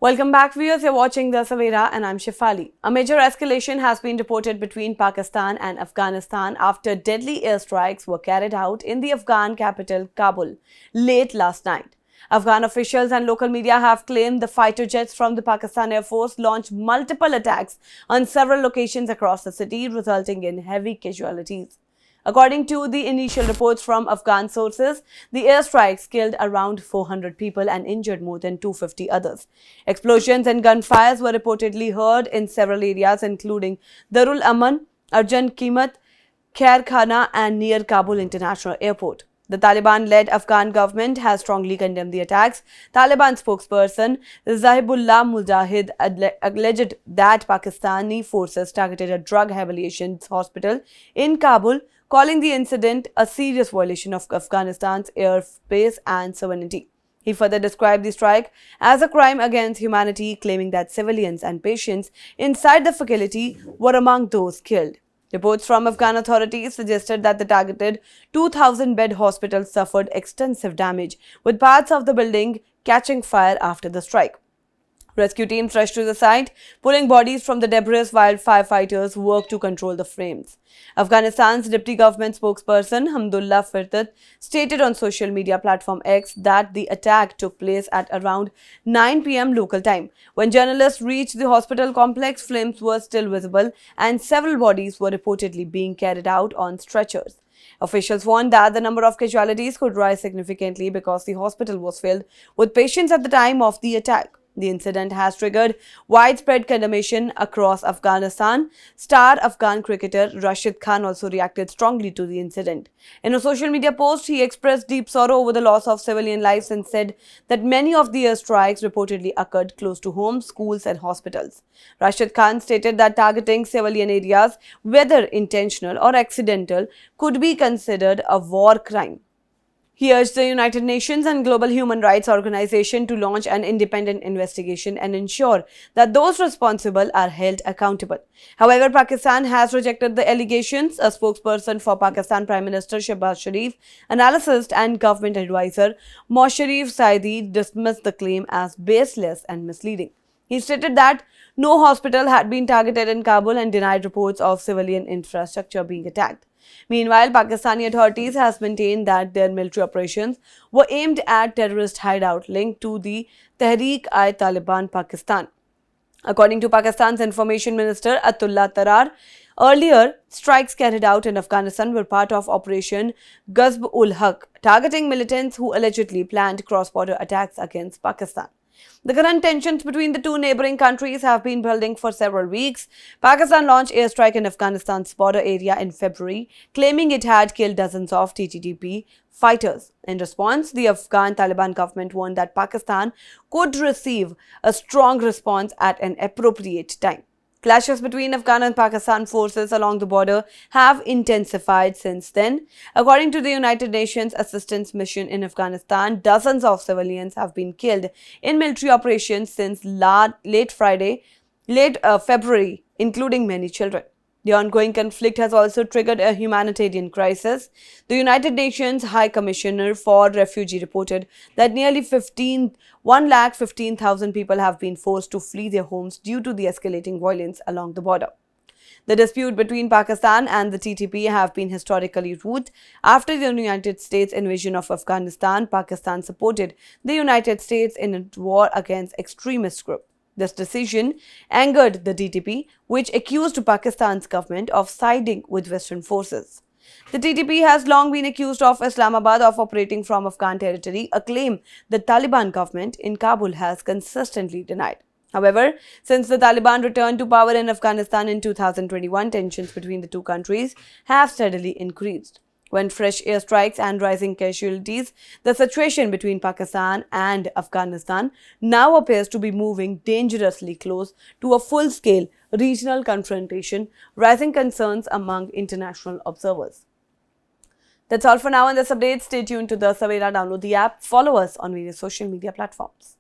Welcome back, viewers. You're watching The Savera and I'm Shefali. A major escalation has been reported between Pakistan and Afghanistan after deadly airstrikes were carried out in the Afghan capital, Kabul, late last night. Afghan officials and local media have claimed the fighter jets from the Pakistan Air Force launched multiple attacks on several locations across the city, resulting in heavy casualties. According to the initial reports from Afghan sources, the airstrikes killed around 400 people and injured more than 250 others. Explosions and gunfires were reportedly heard in several areas including Darul Aman, Arjan Kimat, Khair Khana and near Kabul International Airport. The Taliban-led Afghan government has strongly condemned the attacks. Taliban spokesperson Zabihullah Mujahid alleged that Pakistani forces targeted a drug rehabilitation hospital in Kabul, calling the incident a serious violation of Afghanistan's airspace and sovereignty. He further described the strike as a crime against humanity, claiming that civilians and patients inside the facility were among those killed. Reports from Afghan authorities suggested that the targeted 2,000-bed hospital suffered extensive damage, with parts of the building catching fire after the strike. Rescue teams rushed to the site, pulling bodies from the debris while firefighters worked to control the flames. Afghanistan's deputy government spokesperson Hamdullah Firdat stated on social media platform X that the attack took place at around 9 p.m. local time. When journalists reached the hospital complex, flames were still visible and several bodies were reportedly being carried out on stretchers. Officials warned that the number of casualties could rise significantly because the hospital was filled with patients at the time of the attack. The incident has triggered widespread condemnation across Afghanistan. Star Afghan cricketer Rashid Khan also reacted strongly to the incident. In a social media post, he expressed deep sorrow over the loss of civilian lives and said that many of the airstrikes reportedly occurred close to homes, schools and hospitals. Rashid Khan stated that targeting civilian areas, whether intentional or accidental, could be considered a war crime. He urged the United Nations and Global Human Rights Organization to launch an independent investigation and ensure that those responsible are held accountable. However, Pakistan has rejected the allegations. A spokesperson for Pakistan Prime Minister Shehbaz Sharif, analyst and government advisor Mosharraf Saidi dismissed the claim as baseless and misleading. He stated that no hospital had been targeted in Kabul and denied reports of civilian infrastructure being attacked. Meanwhile, Pakistani authorities have maintained that their military operations were aimed at terrorist hideout linked to the Tehreek-i-Taliban Pakistan. According to Pakistan's Information Minister Atullah Tarar, earlier strikes carried out in Afghanistan were part of Operation Ghazb-ul-Haq, targeting militants who allegedly planned cross-border attacks against Pakistan. The current tensions between the two neighboring countries have been building for several weeks. Pakistan launched airstrike in Afghanistan's border area in February, claiming it had killed dozens of TTP fighters. In response, the Afghan Taliban government warned that Pakistan could receive a strong response at an appropriate time. Clashes between Afghan and Pakistan forces along the border have intensified since then. According to the United Nations Assistance Mission in Afghanistan, dozens of civilians have been killed in military operations since late February, including many children. The ongoing conflict has also triggered a humanitarian crisis. The United Nations High Commissioner for Refugee reported that nearly 1,15,000 people have been forced to flee their homes due to the escalating violence along the border. The dispute between Pakistan and the TTP have been historically rooted. After the United States invasion of Afghanistan, Pakistan supported the United States in a war against extremist groups. This decision angered the TTP, which accused Pakistan's government of siding with Western forces. The TTP has long been accused of Islamabad of operating from Afghan territory, a claim the Taliban government in Kabul has consistently denied. However, since the Taliban returned to power in Afghanistan in 2021, tensions between the two countries have steadily increased. When fresh airstrikes and rising casualties, the situation between Pakistan and Afghanistan now appears to be moving dangerously close to a full-scale regional confrontation, raising concerns among international observers. That's all for now in this update. Stay tuned to The Savera. Download the app. Follow us on various social media platforms.